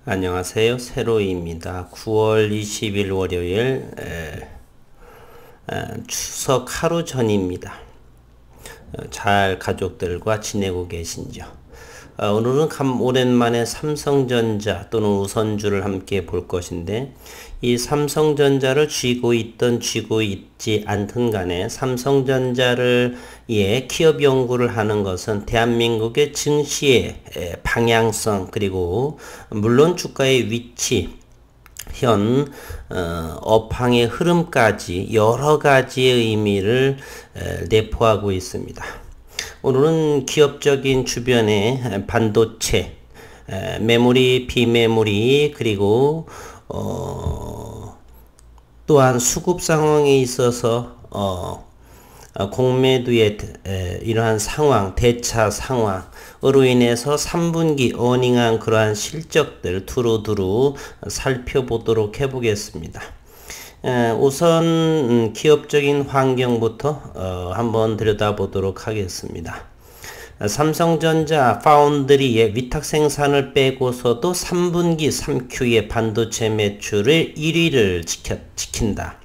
안녕하세요. 세로이입니다. 9월 20일 월요일 추석 하루 전입니다. 잘 가족들과 지내고 계신지요? 오늘은 오랜만에 삼성전자 또는 우선주를 함께 볼 것인데, 이 삼성전자를 쥐고 있던 쥐고 있지 않든 간에 삼성전자를 기업 연구를 하는 것은 대한민국의 증시의 방향성, 그리고 물론 주가의 위치, 현 업황의 흐름까지 여러 가지의 의미를 내포하고 있습니다. 오늘은 기업적인 주변의 반도체, 메모리, 비메모리, 그리고 또한 수급 상황에 있어서 공매도의 이러한 상황, 대차 상황으로 인해서 3분기 어닝한 그러한 실적들 두루두루 살펴보도록 해보겠습니다. 우선 기업적인 환경부터 한번 들여다보도록 하겠습니다. 삼성전자 파운드리의 위탁 생산을 빼고서도 3분기 3Q의 반도체 매출을 1위를 지킨다.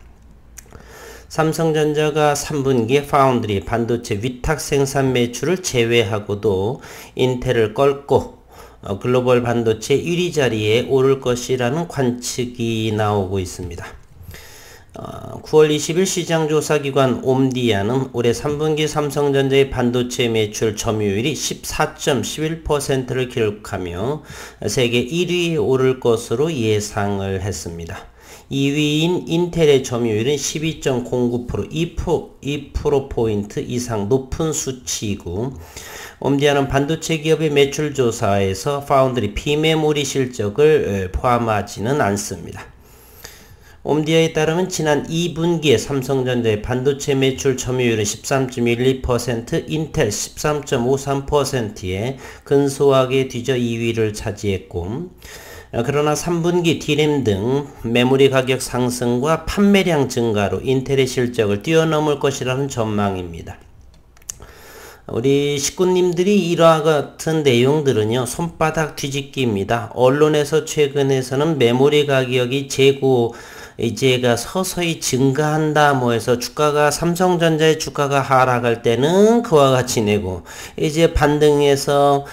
삼성전자가 3분기에 파운드리 반도체 위탁 생산 매출을 제외하고도 인텔을 꺾고 글로벌 반도체 1위 자리에 오를 것이라는 관측이 나오고 있습니다. 9월 20일 시장조사기관 옴디아는 올해 3분기 삼성전자의 반도체 매출 점유율이 14.11%를 기록하며 세계 1위에 오를 것으로 예상을 했습니다. 2위인 인텔의 점유율은 12.09%, 2%포인트 이상 높은 수치이고, 옴디아는 반도체 기업의 매출 조사에서 파운드리 비메모리 실적을 포함하지는 않습니다. 옴디아에 따르면 지난 2분기에 삼성전자의 반도체 매출 점유율은 13.12%, 인텔 13.53%에 근소하게 뒤져 2위를 차지했고, 그러나 3분기 D램 등 메모리 가격 상승과 판매량 증가로 인텔의 실적을 뛰어넘을 것이라는 전망입니다. 우리 식구님들이 이와 같은 내용들은요, 손바닥 뒤집기입니다. 언론에서 최근에서는 메모리 가격이 이제가 서서히 증가한다 해서 주가가, 삼성전자의 주가가 하락할 때는 그와 같이 내고, 이제 반등해서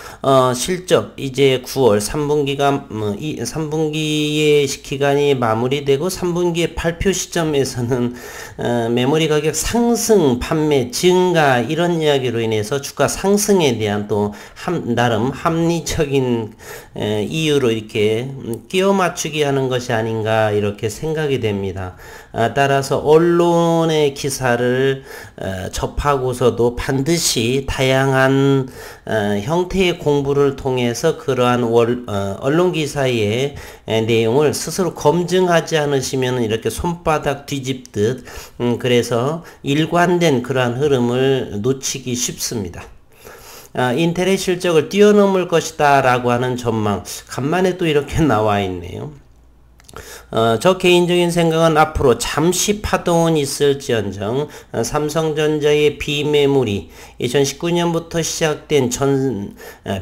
실적 이제 9월 3분기가 3분기의 기간이 마무리되고 3분기의 발표 시점에서는 메모리 가격 상승, 판매 증가 이런 이야기로 인해서 주가 상승에 대한 또 나름 합리적인 이유로 이렇게 끼워 맞추기 하는 것이 아닌가 이렇게 생각이 됩니다. 따라서 언론의 기사를 접하고서도 반드시 다양한 형태의 공부를 통해서 그러한 언론 기사의 내용을 스스로 검증하지 않으시면 이렇게 손바닥 뒤집듯 그래서 일관된 그러한 흐름을 놓치기 쉽습니다. 인텔의 실적을 뛰어넘을 것이다 라고 하는 전망, 간만에 또 이렇게 나와 있네요. 저 개인적인 생각은 앞으로 잠시 파동은 있을지언정 삼성전자의 비메모리 2019년부터 시작된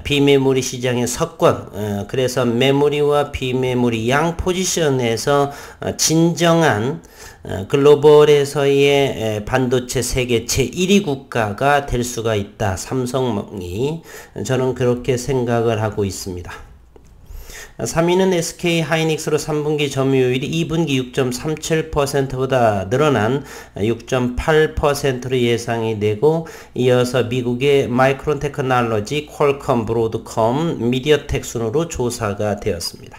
비메모리 시장의 석권, 그래서 메모리와 비메모리 양 포지션에서 진정한 글로벌에서의 반도체 세계 제1위 국가가 될 수가 있다. 삼성이, 저는 그렇게 생각을 하고 있습니다. 3위는 SK 하이닉스로 3분기 점유율이 2분기 6.37%보다 늘어난 6.8%로 예상이 되고, 이어서 미국의 마이크론 테크놀로지, 퀄컴, 브로드컴, 미디어텍 순으로 조사가 되었습니다.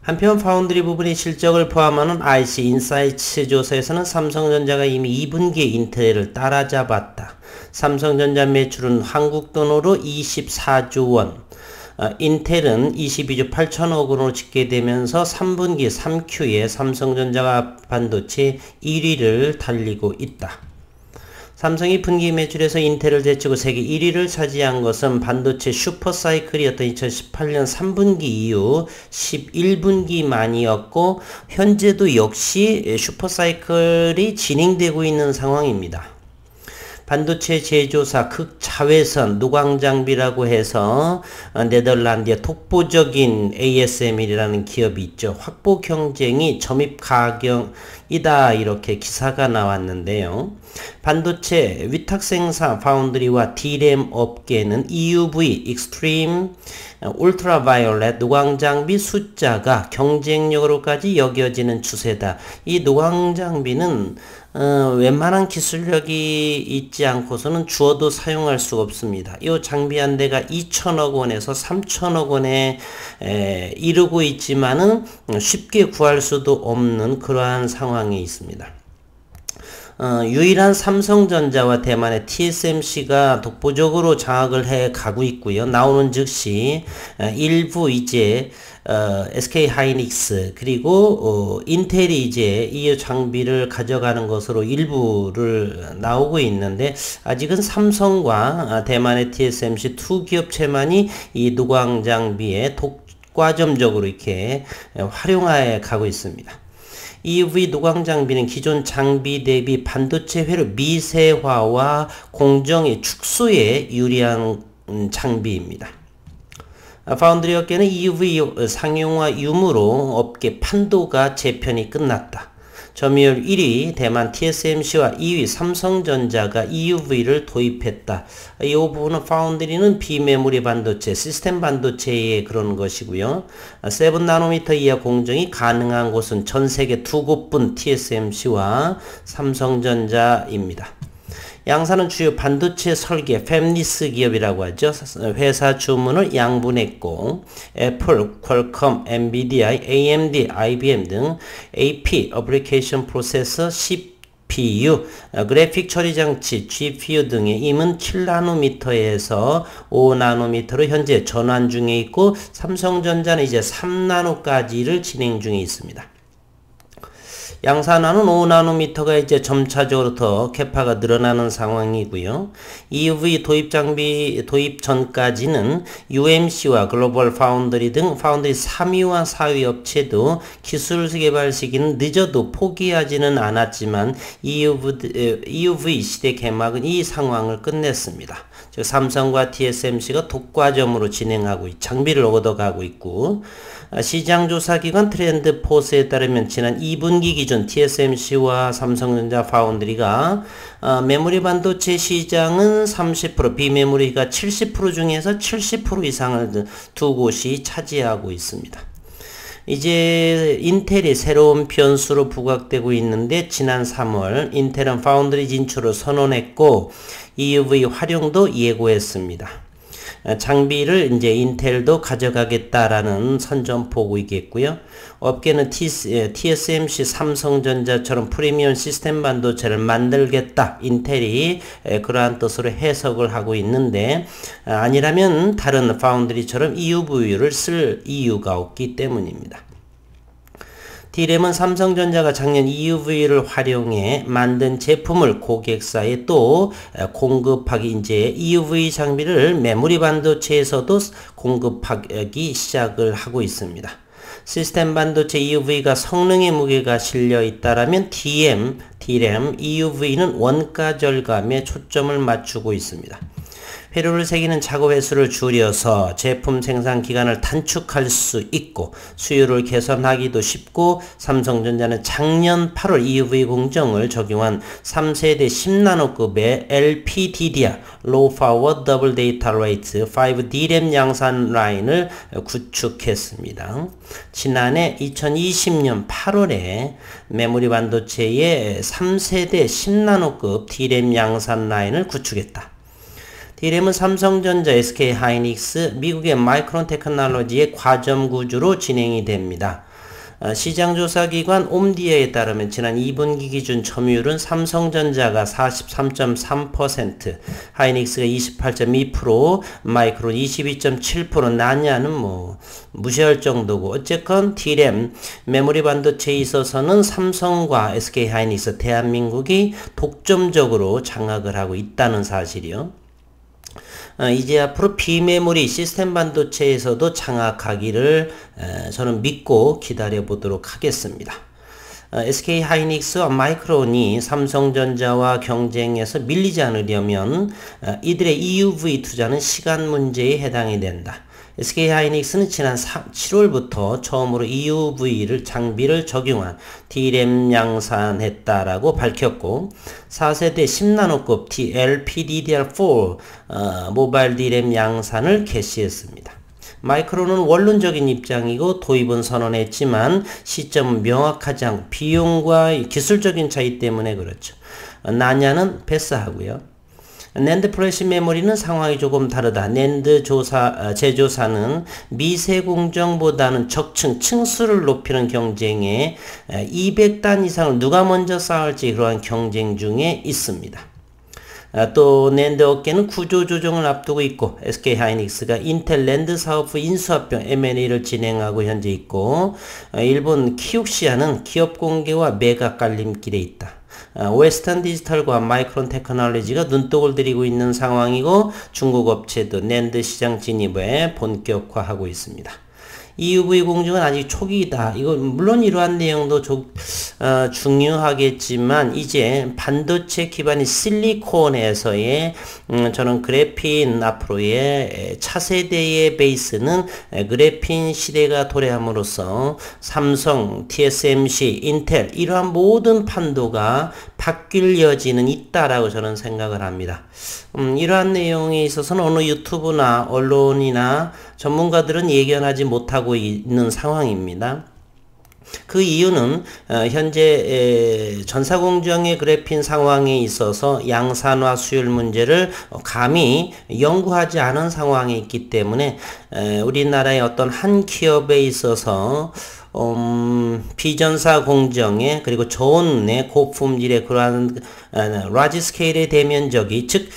한편 파운드리 부분의 실적을 포함하는 IC 인사이츠 조사에서는 삼성전자가 이미 2분기에 인텔을 따라잡았다. 삼성전자 매출은 한국 돈으로 24조 원, 인텔은 22조 8천억 원으로 집계되면서 3분기 3Q에 삼성전자가 반도체 1위를 달리고 있다. 삼성이 분기 매출에서 인텔을 제치고 세계 1위를 차지한 것은 반도체 슈퍼사이클이었던 2018년 3분기 이후 11분기 만이었고, 현재도 역시 슈퍼사이클이 진행되고 있는 상황입니다. 반도체 제조사 극자외선 누광장비라고 해서 네덜란드의 독보적인 ASML이라는 기업이 있죠. 확보 경쟁이 점입 가격이다 이렇게 기사가 나왔는데요. 반도체 위탁 생산 파운드리와 D램 업계는 EUV Extreme 울트라바이올렛 누광장비 숫자가 경쟁력으로까지 여겨지는 추세다. 이 누광장비는 웬만한 기술력이 있지 않고서는 주어도 사용할 수가 없습니다. 이 장비 한 대가 2천억 원에서 3천억 원에 이르고 있지만은 쉽게 구할 수도 없는 그러한 상황에 있습니다. 유일한 삼성전자와 대만의 TSMC가 독보적으로 장악을 해 가고 있고요. 나오는 즉시 일부 이제 SK 하이닉스 그리고 인텔이 이제 이 장비를 가져가는 것으로 일부를 나오고 있는데 아직은 삼성과 대만의 TSMC 두 기업체만이 이 누광 장비에 독과점적으로 이렇게 활용해 가고 있습니다. EUV 누광 장비는 기존 장비 대비 반도체 회로 미세화와 공정의 축소에 유리한 장비입니다. 파운드리 업계는 EUV 상용화 유무로 업계 판도가 재편이 끝났다. 점유율 1위 대만 TSMC와 2위 삼성전자가 EUV를 도입했다. 이 부분은 파운드리는 비메모리 반도체, 시스템 반도체의 그런 것이고요. 7나노미터 이하 공정이 가능한 곳은 전 세계 두 곳뿐 TSMC와 삼성전자입니다. 양사는 주요 반도체 설계 팹리스 기업이라고 하죠. 회사 주문을 양분했고 애플, 퀄컴, 엔비디아, AMD, IBM 등 AP, 어플리케이션 프로세서, CPU, 그래픽 처리 장치, GPU 등의 임은 7나노미터에서 5나노미터로 현재 전환 중에 있고 삼성전자는 이제 3나노까지를 진행 중에 있습니다. 양산화는 5나노미터가 이제 점차적으로 더 캐파가 늘어나는 상황이고요. EUV 도입 전까지는 UMC와 글로벌 파운드리 등 파운드리 3위와 4위 업체도 기술 개발 시기는 늦어도 포기하지는 않았지만 EUV 시대 개막은 이 상황을 끝냈습니다. 즉 삼성과 TSMC가 독과점으로 진행하고 장비를 얻어가고 있고 시장조사기관 트렌드포스에 따르면 지난 2분기 기준 TSMC와 삼성전자 파운드리가 메모리 반도체 시장은 30%, 비메모리가 70% 중에서 70% 이상을 두 곳이 차지하고 있습니다. 이제 인텔이 새로운 변수로 부각되고 있는데 지난 3월 인텔은 파운드리 진출을 선언했고 EUV 활용도 예고했습니다. 장비를 이제 인텔도 가져가겠다라는 선전포고이겠고요. 업계는 TSMC, 삼성전자처럼 프리미엄 시스템 반도체를 만들겠다. 인텔이 그러한 뜻으로 해석을 하고 있는데 아니라면 다른 파운드리처럼 EUV를 쓸 이유가 없기 때문입니다. D램은 삼성전자가 작년 EUV를 활용해 만든 제품을 고객사에 또 공급하기 이제 EUV 장비를 메모리 반도체에서도 공급하기 시작을 하고 있습니다. 시스템 반도체 EUV가 성능의 무게가 실려 있다라면 D램, EUV는 원가 절감에 초점을 맞추고 있습니다. 회로를 새기는 작업 횟수를 줄여서 제품 생산 기간을 단축할 수 있고 수율을 개선하기도 쉽고 삼성전자는 작년 8월 EUV 공정을 적용한 3세대 10나노급의 LPDDR Low Power Double Data Rate 5D램 양산 라인을 구축했습니다. 지난해 2020년 8월에 메모리 반도체의 3세대 10나노급 D램 양산 라인을 구축했다. D램은 삼성전자, SK 하이닉스, 미국의 마이크론 테크놀로지의 과점 구조로 진행이 됩니다. 시장조사기관 옴디아에 따르면 지난 2분기 기준 점유율은 삼성전자가 43.3%, 하이닉스가 28.2%, 마이크론 22.7%, 나냐는 무시할 정도고 어쨌건 D램 메모리 반도체에 있어서는 삼성과 SK 하이닉스 대한민국이 독점적으로 장악을 하고 있다는 사실이요. 이제 앞으로 비메모리 시스템 반도체에서도 장악하기를 저는 믿고 기다려 보도록 하겠습니다. SK하이닉스와 마이크론이 삼성전자와 경쟁에서 밀리지 않으려면 이들의 EUV 투자는 시간 문제에 해당이 된다. SK하이닉스는 지난 7월부터 처음으로 EUV를 장비를 적용한 D램 양산했다라고 밝혔고 4세대 10나노급 LPDDR4 모바일 D램 양산을 개시했습니다. 마이크론은 원론적인 입장이고 도입은 선언했지만 시점은 명확하지 않고 비용과 기술적인 차이 때문에 그렇죠. 나냐는 패스하고요. 낸드 플래시 메모리는 상황이 조금 다르다. 낸드 제조사는 미세 공정보다는 적층, 층수를 높이는 경쟁에 200단 이상을 누가 먼저 쌓을지 그러한 경쟁 중에 있습니다. 또 낸드 업계는 구조 조정을 앞두고 있고 SK하이닉스가 인텔 낸드 사업 후 인수합병 M&A를 진행하고 현재 있고 일본 키옥시아는 기업 공개와 매각 갈림길에 있다. 웨스턴 디지털과 마이크론 테크놀로지가 눈독을 들이고 있는 상황이고 중국 업체도 낸드 시장 진입에 본격화하고 있습니다. EUV 공정은 아직 초기이다. 이거 물론 이러한 내용도 중요하겠지만 이제 반도체 기반인 실리콘에서의 저는 그래핀 앞으로의 차세대의 베이스는 그래핀 시대가 도래함으로써 삼성, TSMC, 인텔 이러한 모든 판도가 바뀔 여지는 있다라고 저는 생각을 합니다. 이러한 내용에 있어서는 어느 유튜브나 언론이나 전문가들은 예견하지 못하고 있는 상황입니다. 그 이유는 현재 전사공정의 그래핀 상황에 있어서 양산화 수율 문제를 감히 연구하지 않은 상황에 있기 때문에 우리나라의 어떤 한 기업에 있어서 비전사 공정에 그리고 저온의 고품질의 그러한 라지 스케일의 대면적이 즉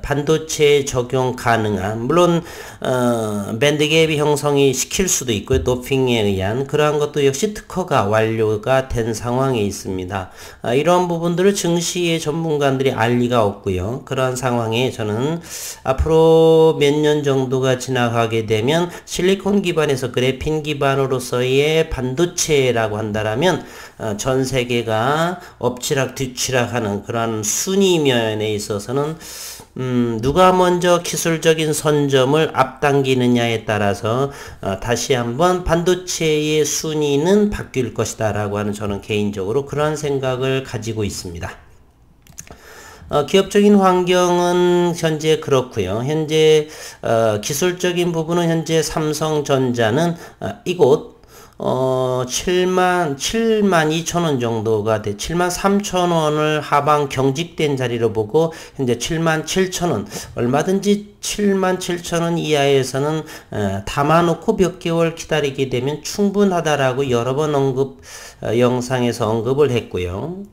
반도체에 적용 가능한 물론 밴드갭이 형성이 시킬 수도 있고요. 도핑에 의한 그러한 것도 역시 특허가 완료가 된 상황에 있습니다. 이러한 부분들을 증시의 전문가들이 알 리가 없고요. 그러한 상황에 저는 앞으로 몇 년 정도가 지나가게 되면 실리콘 기반에서 그래핀 기반으로서의 반도체라고 한다라면 전 세계가 엎치락 뒤치락하는 그러한 순위 면에 있어서는 누가 먼저 기술적인 선점을 앞당기느냐에 따라서 다시 한번 반도체의 순위는 바뀔 것이다 라고 하는 저는 개인적으로 그러한 생각을 가지고 있습니다. 기업적인 환경은 현재 그렇고요. 현재 기술적인 부분은 현재 삼성전자는 이곳 72,000원 정도가 돼 73,000원을 하방 경직된 자리로 보고 현재 77,000원 얼마든지 77,000원 이하에서는 담아놓고 몇 개월 기다리게 되면 충분하다라고 여러 번 영상에서 언급을 했고요.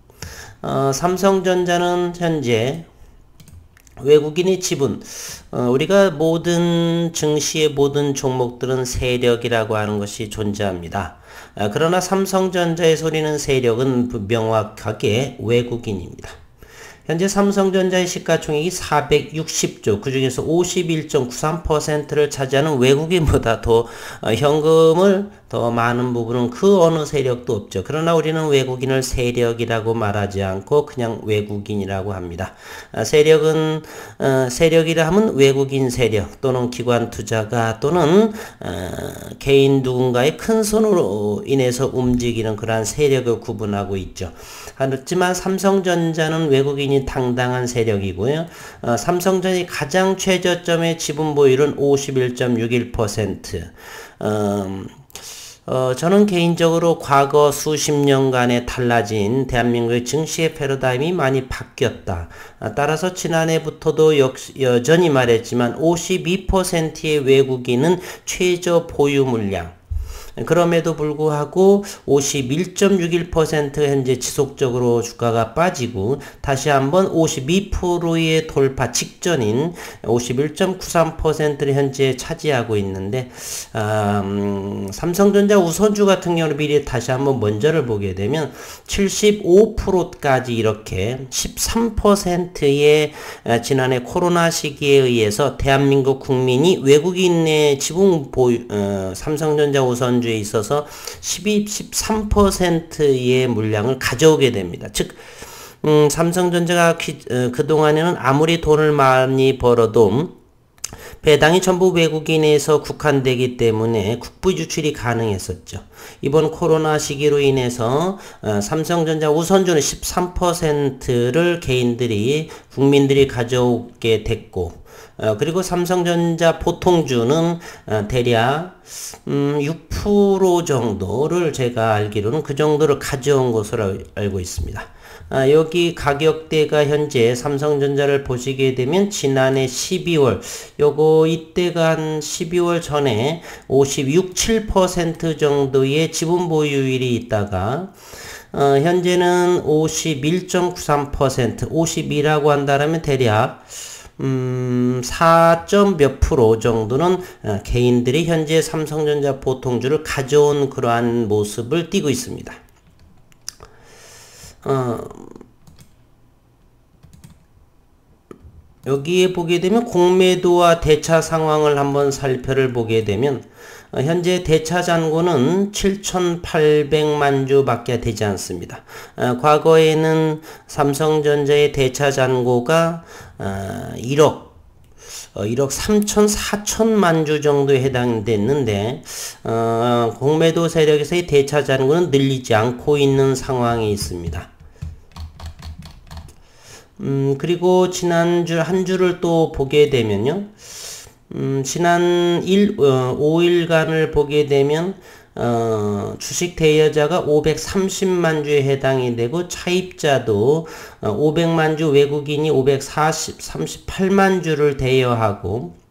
삼성전자는 현재 외국인의 지분 우리가 모든 증시의 모든 종목들은 세력이라고 하는 것이 존재합니다. 그러나 삼성전자의 소리는 세력은 명확하게 외국인입니다. 현재 삼성전자의 시가총액이 460조, 그 중에서 51.93%를 차지하는 외국인보다 더 현금을 더 많은 부분은 그 어느 세력도 없죠. 그러나 우리는 외국인을 세력이라고 말하지 않고 그냥 외국인이라고 합니다. 세력은 세력이라 하면 외국인 세력 또는 기관 투자가 또는 개인 누군가의 큰 손으로 인해서 움직이는 그러한 세력을 구분하고 있죠. 하지만 삼성전자는 외국인이 당당한 세력이고요. 삼성전자의 가장 최저점의 지분 보유율은 51.61%. 저는 개인적으로 과거 수십 년간에 달라진 대한민국의 증시의 패러다임이 많이 바뀌었다. 따라서 지난해부터도 여전히 말했지만 52%의 외국인은 최저 보유 물량. 그럼에도 불구하고 51.61% 현재 지속적으로 주가가 빠지고 다시 한번 52%의 돌파 직전인 51.93%를 현재 차지하고 있는데 삼성전자 우선주 같은 경우는 미리 다시 한번 먼저를 보게 되면 75%까지 이렇게 13%의 지난해 코로나 시기에 의해서 대한민국 국민이 외국인의 지분 보유 삼성전자 우선주 우선주에 있어서 13%의 물량을 가져오게 됩니다. 즉 삼성전자가 그동안에는 아무리 돈을 많이 벌어도 배당이 전부 외국인에서 국한되기 때문에 국부 유출이 가능했었죠. 이번 코로나 시기로 인해서 삼성전자 우선주는 13%를 국민들이 가져오게 됐고, 그리고 삼성전자 보통주는 대략 6% 정도를, 제가 알기로는 그 정도를 가져온 것으로 알고 있습니다. 여기 가격대가 현재 삼성전자를 보시게 되면 지난해 12월, 이때가 한 12월 전에 56, 7% 정도의 지분 보유율이 있다가 현재는 51.93%, 52라고 한다면 대략 4점 몇 프로 정도는 개인들이 현재 삼성전자 보통주를 가져온 그러한 모습을 띠고 있습니다. 여기에 보게 되면 공매도와 대차 상황을 한번 살펴보게 되면 현재 대차 잔고는 7,800만 주밖에 되지 않습니다. 과거에는 삼성전자의 대차 잔고가 1억 3천, 4천만 주 정도에 해당됐는데 공매도 세력에서의 대차 잔고는 늘리지 않고 있는 상황이 있습니다. 그리고 지난주 한 주를 또 보게 되면요. 지난 5일간을 보게 되면 주식 대여자가 530만 주에 해당이 되고 차입자도 500만 주, 외국인이 38만 주를 대여하고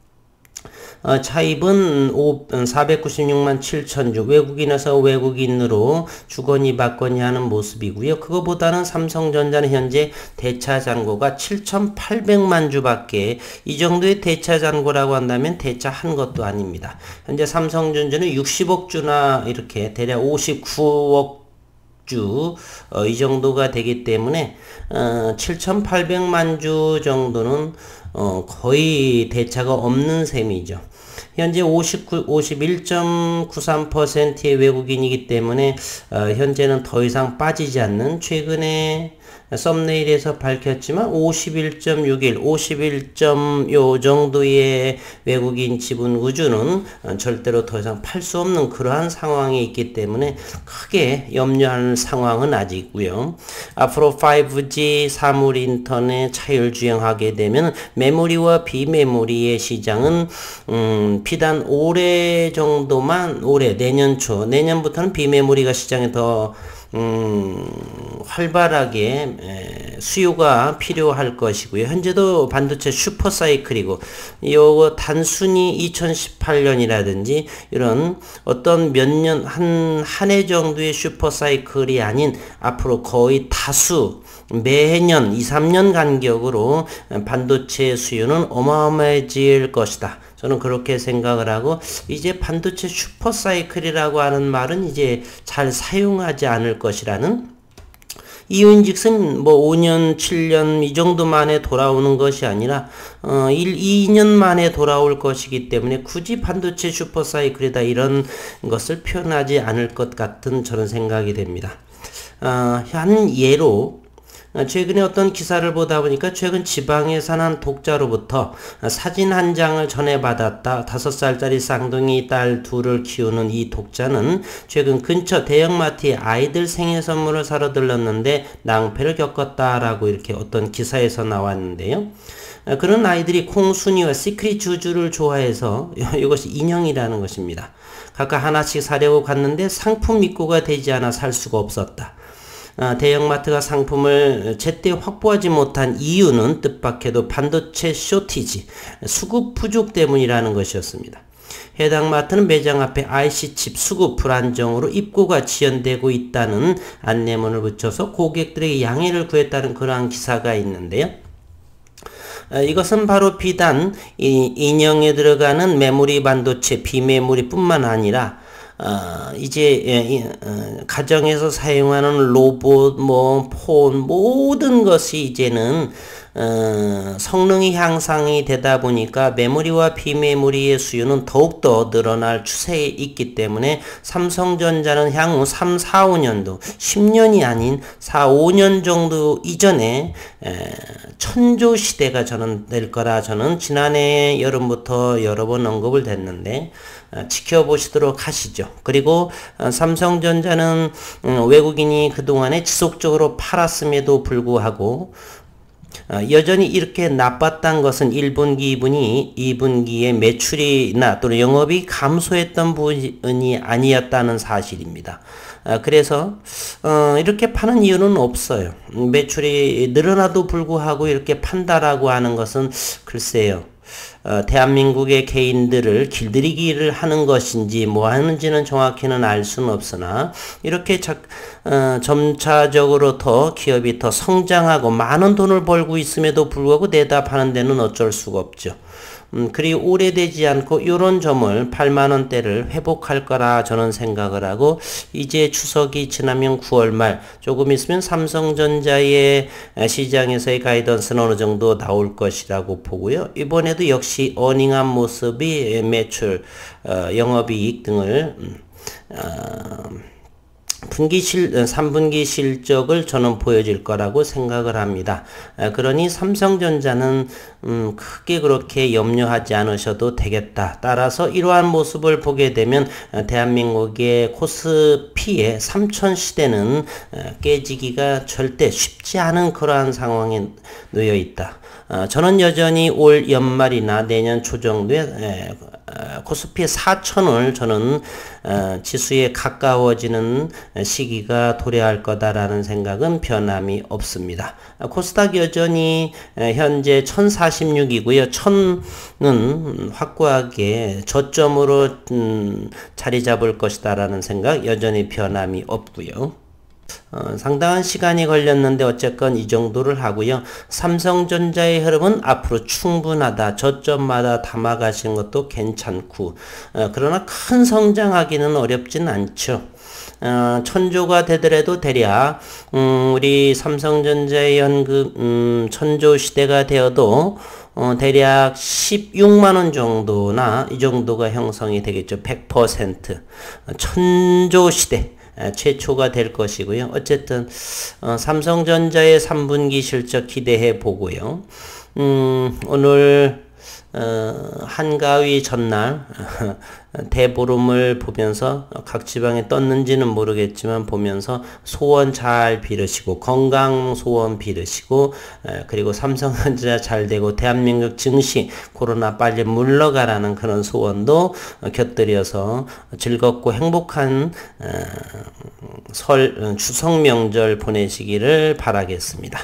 차입은 496만 7천 주, 외국인에서 외국인으로 주거니 받거니 하는 모습이고요. 그거보다는 삼성전자는 현재 대차 잔고가 7,800만 주밖에, 이 정도의 대차 잔고라고 한다면 대차한 것도 아닙니다. 현재 삼성전자는 60억 주나 이렇게 대략 59억 주, 이 정도가 되기 때문에 7,800만 주 정도는 거의 대차가 없는 셈이죠. 현재 51.93%의 외국인이기 때문에 현재는 더 이상 빠지지 않는, 최근에 썸네일에서 밝혔지만 51.61, 51요 정도의 외국인 지분 구주는 절대로 더 이상 팔 수 없는 그러한 상황에 있기 때문에 크게 염려할 상황은 아직이고요. 앞으로 5G, 사물 인터넷 자율주행하게 되면 메모리와 비메모리의 시장은 비단 올해 정도만, 내년부터는 비메모리가 시장에 더 활발하게 수요가 필요할 것이고요. 현재도 반도체 슈퍼사이클이고, 요거 단순히 2018년이라든지 이런 어떤 몇 년, 한 해 정도의 슈퍼사이클이 아닌 앞으로 거의 다수 매년 2, 3년 간격으로 반도체 수요는 어마어마해질 것이다. 저는 그렇게 생각을 하고, 이제 반도체 슈퍼사이클이라고 하는 말은 이제 잘 사용하지 않을 것이라는, 이유인즉슨 5년, 7년 이 정도 만에 돌아오는 것이 아니라 2년 만에 돌아올 것이기 때문에 굳이 반도체 슈퍼사이클이다 이런 것을 표현하지 않을 것 같은 저는 생각이 됩니다. 한 예로 최근에 어떤 기사를 보다 보니까 최근 지방에 사는 독자로부터 사진 한 장을 전해받았다. 5살짜리 쌍둥이 딸 둘을 키우는 이 독자는 최근 근처 대형마트에 아이들 생일 선물을 사러 들렀는데 낭패를 겪었다라고 이렇게 어떤 기사에서 나왔는데요. 그런 아이들이 콩순이와 시크릿 주주를 좋아해서 이것이 인형이라는 것입니다. 각각 하나씩 사려고 갔는데 상품 입고가 되지 않아 살 수가 없었다. 대형마트가 상품을 제때 확보하지 못한 이유는 뜻밖에도 반도체 쇼티지, 수급 부족 때문이라는 것이었습니다. 해당 마트는 매장 앞에 IC칩 수급 불안정으로 입고가 지연되고 있다는 안내문을 붙여서 고객들에게 양해를 구했다는 그러한 기사가 있는데요. 이것은 바로 비단 인형에 들어가는 메모리 반도체, 비메모리 뿐만 아니라 이제 가정에서 사용하는 로봇, 폰 모든 것이 이제는 성능이 향상이 되다 보니까 메모리와 비메모리의 수요는 더욱더 늘어날 추세에 있기 때문에 삼성전자는 향후 3, 4, 5년도 10년이 아닌 4, 5년 정도 이전에 천조 시대가 저는 될 거라 저는 지난해 여름부터 여러 번 언급을 했는데 지켜보시도록 하시죠. 그리고 삼성전자는 외국인이 그동안에 지속적으로 팔았음에도 불구하고 여전히 이렇게 나빴던 것은 1분기, 2분기에 매출이나 또는 영업이 감소했던 부분이 아니었다는 사실입니다. 그래서 이렇게 파는 이유는 없어요. 매출이 늘어나도 불구하고 이렇게 판다라고 하는 것은 글쎄요. 대한민국의 개인들을 길들이기를 하는 것인지 뭐 하는지는 정확히는 알 수는 없으나 이렇게 점차적으로 더 기업이 더 성장하고 많은 돈을 벌고 있음에도 불구하고 대답하는 데는 어쩔 수가 없죠. 그리고 오래되지 않고 이런 점을 8만원대를 회복할 거라 저는 생각을 하고 이제 추석이 지나면 9월 말 조금 있으면 삼성전자의 시장에서의 가이던스는 어느 정도 나올 것이라고 보고요. 이번에도 역시 어닝한 모습이 매출, 영업이익 등을 3분기 실적을 저는 보여질 거라고 생각을 합니다. 그러니 삼성전자는 크게 그렇게 염려하지 않으셔도 되겠다. 따라서 이러한 모습을 보게 되면 대한민국의 코스피의 3000 시대는 깨지기가 절대 쉽지 않은 그러한 상황에 놓여 있다. 저는 여전히 올 연말이나 내년 초 정도에 코스피 4000을 저는 지수에 가까워지는 시기가 도래할 거다라는 생각은 변함이 없습니다. 코스닥 여전히 현재 1046이고요. 1000은 확고하게 저점으로 자리 잡을 것이다라는 생각 여전히 변함이 없고요. 상당한 시간이 걸렸는데 어쨌건 이 정도를 하고요. 삼성전자의 흐름은 앞으로 충분하다. 저점마다 담아가시는 것도 괜찮고 그러나 큰 성장하기는 어렵진 않죠. 천조가 되더라도 대략 우리 삼성전자의 연금 천조 시대가 되어도 대략 16만원 정도나 이 정도가 형성이 되겠죠. 100% 천조 시대 최초가 될 것이고요. 어쨌든 삼성전자의 3분기 실적 기대해 보고요. 오늘 한가위 전날 대보름을 보면서 각 지방에 떴는지는 모르겠지만 보면서 소원 잘 빌으시고 건강 소원 빌으시고 그리고 삼성전자 잘 되고 대한민국 증시 코로나 빨리 물러가라는 그런 소원도 곁들여서 즐겁고 행복한 추석 명절 보내시기를 바라겠습니다.